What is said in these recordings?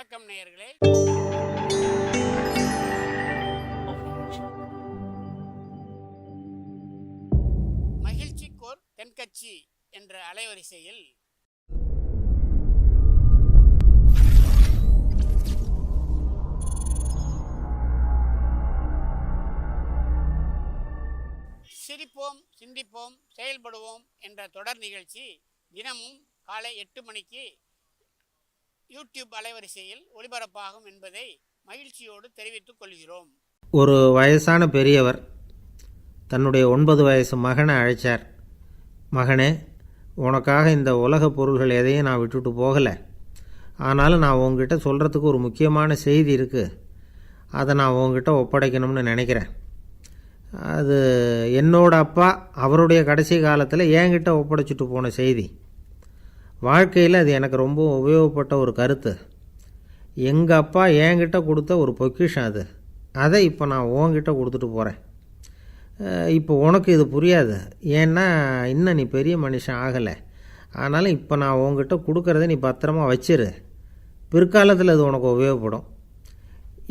வணக்கம் நேயர்களே. மகிழ்ச்சிக்கோர் தென்கட்சி என்ற அலைவரிசையில் சிரிப்போம், சிந்திப்போம், செயல்படுவோம் என்ற தொடர் நிகழ்ச்சி தினமும் காலை 8 மணிக்கு யூடியூப் அலைவரிசையில் ஒளிபரப்பாகும் என்பதை மகிழ்ச்சியோடு தெரிவித்துக் கொள்கிறோம். ஒரு வயசான பெரியவர் தன்னுடைய 9 வயசு மகனை அழைச்சார். மகனே, உனக்காக இந்த உலக பொருள்கள் எதையும் நான் விட்டுட்டு போகலை. ஆனாலும் நான் உங்ககிட்ட சொல்கிறதுக்கு ஒரு முக்கியமான செய்தி இருக்குது. அதை நான் உங்ககிட்ட ஒப்படைக்கணும்னு நினைக்கிறேன். அது என்னோட அப்பா அவருடைய கடைசி காலத்தில் என்கிட்ட ஒப்படைச்சிட்டு போன செய்தி. வாழ்க்கையில் அது எனக்கு ரொம்ப உபயோகப்பட்ட ஒரு கருத்து. எங்கள் அப்பா என்கிட்ட கொடுத்த ஒரு பொக்கிஷம் அது. அதை இப்போ நான் உன்கிட்ட கொடுத்துட்டு போகிறேன். இப்போ உனக்கு இது புரியாது, ஏன்னா இன்னும் நீ பெரிய மனுஷன் ஆகலை. ஆனாலும் இப்போ நான் உன்கிட்ட கொடுக்கறத நீ பத்திரமா வச்சிரு. பிற்காலத்தில் அது உனக்கு உபயோகப்படும்.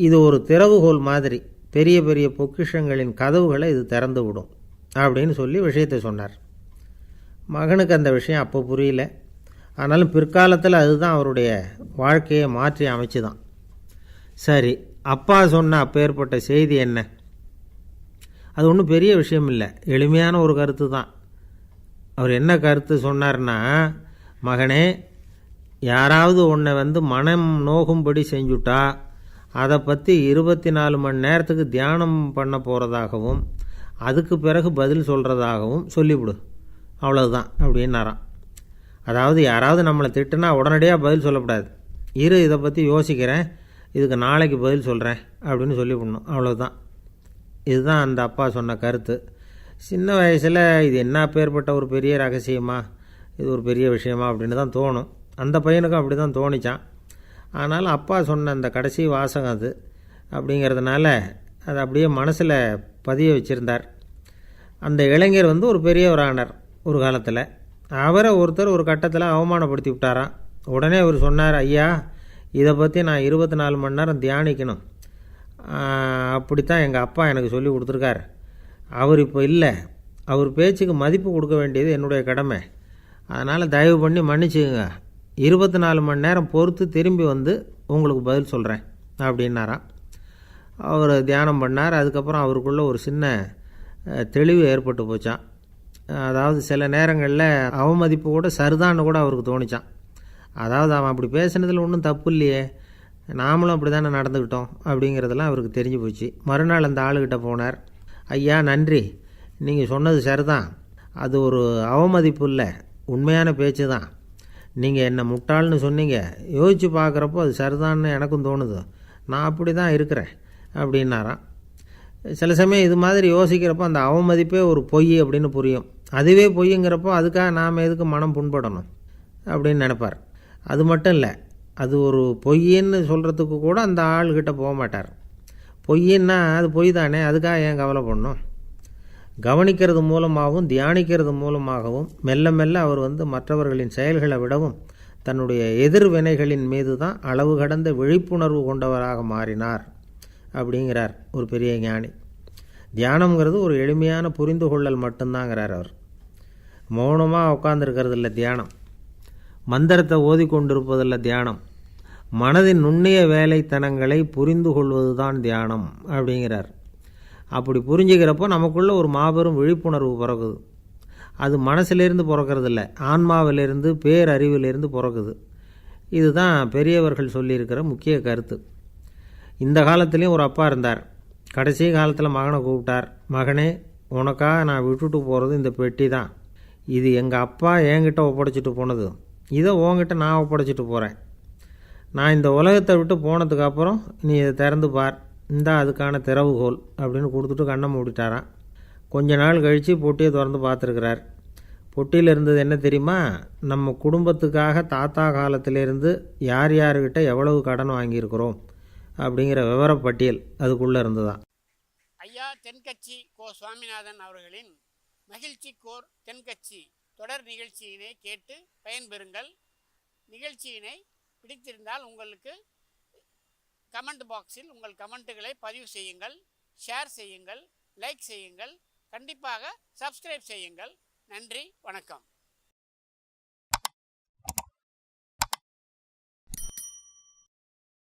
இது ஒரு திறவுகோல் மாதிரி. பெரிய பெரிய பொக்கிஷங்களின் கதவுகளை இது திறந்து விடும் அப்படின்னு சொல்லி விஷயத்தை சொன்னார். மகனுக்கு அந்த விஷயம் அப்போ புரியல. ஆனாலும் பிற்காலத்தில் அதுதான் அவருடைய வாழ்க்கையை மாற்றி அமைச்சு தான். சரி, அப்பா சொன்ன அப்பேற்பட்ட செய்தி என்ன? அது ஒன்றும் பெரிய விஷயம் இல்லை, எளிமையான ஒரு கருத்து தான். அவர் என்ன கருத்து சொன்னார்னா, மகனே, யாராவது உன்னை மனம் நோகும்படி செஞ்சுட்டா அதை பற்றி 24 மணி நேரத்துக்கு தியானம் பண்ண போகிறதாகவும் அதுக்கு பிறகு பதில் சொல்கிறதாகவும் சொல்லிவிடு, அவ்வளவுதான் அப்படின்னாராம். அதாவது யாராவது நம்மளை திட்டுனா உடனடியாக பதில் சொல்லக்கூடாது. இதை பற்றி யோசிக்கிறேன், இதுக்கு நாளைக்கு பதில் சொல்கிறேன் அப்படின்னு சொல்லிவிடணும், அவ்வளோதான். இதுதான் அந்த அப்பா சொன்ன கருத்து. சின்ன வயசில் இது என்ன பேர்பட்ட ஒரு பெரிய ரகசியமா, இது ஒரு பெரிய விஷயமா அப்படின்னு தான் தோணும். அந்த பையனுக்கும் அப்படி தான் தோணிச்சான். ஆனாலும் அப்பா சொன்ன அந்த கடைசி வாசகம் அது அப்படிங்கிறதுனால அதை அப்படியே மனசில் பதிய வச்சுருந்தார். அந்த இளைஞர் ஒரு பெரியவரானார் ஒரு காலத்தில். அவரை ஒருத்தர் ஒரு கட்டத்தில் அவமானப்படுத்தி விட்டாராம். உடனே அவர் சொன்னார், ஐயா, இதை பற்றி நான் 24 மணி நேரம் தியானிக்கணும். அப்படித்தான் எங்கள் அப்பா எனக்கு சொல்லி கொடுத்துருக்கார். அவர் இப்போ இல்லை. அவர் பேச்சுக்கு மதிப்பு கொடுக்க வேண்டியது என்னுடைய கடமை. அதனால் தயவு பண்ணி மன்னிச்சுங்க. 24 மணி நேரம் பொறுத்து திரும்பி உங்களுக்கு பதில் சொல்கிறேன் அப்படின்னாராம். அவர் தியானம் பண்ணார். அதுக்கப்புறம் அவருக்குள்ளே ஒரு சின்ன தெளிவு ஏற்பட்டு போச்சான். அதாவது சில நேரங்களில் அவமதிப்பு கூட சரிதான்னு கூட அவருக்கு தோணிச்சான். அதாவது அவன் அப்படி பேசுனதில் ஒன்றும் தப்பு இல்லையே, நாமளும் அப்படி தானே நடந்துக்கிட்டோம் அப்படிங்கிறதெல்லாம் அவருக்கு தெரிஞ்சு போச்சு. மறுநாள் அந்த ஆளுகிட்ட போனார். ஐயா, நன்றி, நீங்கள் சொன்னது சரிதான். அது ஒரு அவமதிப்பு இல்லை, உண்மையான பேச்சு தான். நீங்கள் என்னை முட்டாள்னு சொன்னீங்க. யோசித்து பார்க்குறப்போ அது சரிதான்னு எனக்கும் தோணுது. நான் அப்படி தான் இருக்கிறேன் அப்படின்னாராம். சில சமயம் இது மாதிரி யோசிக்கிறப்போ அந்த அவமதிப்பே ஒரு பொய் அப்படின்னு புரியும். அதுவே பொய்ங்கிறப்போ அதுக்காக நாம் எதுக்கு மனம் புண்படணும் அப்படின்னு நினைப்பார். அது மட்டும் இல்லை, அது ஒரு பொய்ன்னு சொல்கிறதுக்கு கூட அந்த ஆள்கிட்ட போக மாட்டார். பொய்ன்னா அது பொய் தானே, அதுக்காக ஏன் கவலை பண்ணணும்? கவனிக்கிறது மூலமாகவும் தியானிக்கிறது மூலமாகவும் மெல்ல மெல்ல அவர் மற்றவர்களின் செயல்களை விடவும் தன்னுடைய எதிர்வினைகளின் மீது தான் அளவு கடந்த விழிப்புணர்வு கொண்டவராக மாறினார் அப்படிங்கிறார் ஒரு பெரிய ஞானி. தியானம்ங்கிறது ஒரு எளிமையான புரிந்து கொள்ளல் மட்டும்தாங்கிறார் அவர். மௌனமாக உட்கார்ந்துருக்கிறது இல்லை தியானம். மந்திரத்தை ஓதிக்கொண்டிருப்பதில்லை தியானம். மனதின் நுண்ணிய வேலைத்தனங்களை புரிந்து கொள்வது தான் தியானம் அப்படிங்கிறார். அப்படி புரிஞ்சுக்கிறப்போ நமக்குள்ள ஒரு மாபெரும் விழிப்புணர்வு பிறகுது. அது மனசிலிருந்து பிறக்கிறதில்ல, ஆன்மாவிலிருந்து, பேரறிவிலிருந்து பிறக்குது. இதுதான் பெரியவர்கள் சொல்லியிருக்கிற முக்கிய கருத்து. இந்த காலத்துலேயும் ஒரு அப்பா இருந்தார். கடைசி காலத்தில் மகனை கூப்பிட்டார். மகனே, உனக்காக நான் விட்டுட்டு போகிறது இந்த பெட்டி தான். இது எங்கள் அப்பா என்கிட்ட ஒப்படைச்சிட்டு போனது. இதை உன்கிட்ட நான் ஒப்படைச்சிட்டு போகிறேன். நான் இந்த உலகத்தை விட்டு போனதுக்கப்புறம் நீ இதை திறந்து பார். இந்தா அதுக்கான திறவுகோல் அப்படின்னு கொடுத்துட்டு கண்ணை மூடிட்டாரான். கொஞ்ச நாள் கழித்து பொட்டியை திறந்து பார்த்துருக்கிறார். பொட்டியில் இருந்தது என்ன தெரியுமா? நம்ம குடும்பத்துக்காக தாத்தா காலத்திலேருந்து யார் யார்கிட்ட எவ்வளவு கடன் வாங்கியிருக்கிறோம் அப்படிங்கிற விவரப்பட்டியல் அதுக்குள்ளே இருந்துதான். ஐயா தென்கட்சி கோ சுவாமிநாதன் அவர்களின் மகிழ்ச்சிக்கோர் தென்கட்சி தொடர் நிகழ்ச்சியினை கேட்டு பயன்பெறுங்கள். நிகழ்ச்சியினை பிடித்திருந்தால் உங்களுக்கு கமெண்ட் பாக்ஸில் உங்கள் கமெண்ட்டுகளை பதிவு செய்யுங்கள், ஷேர் செய்யுங்கள், லைக் செய்யுங்கள், கண்டிப்பாக சப்ஸ்கிரைப் செய்யுங்கள். நன்றி, வணக்கம்.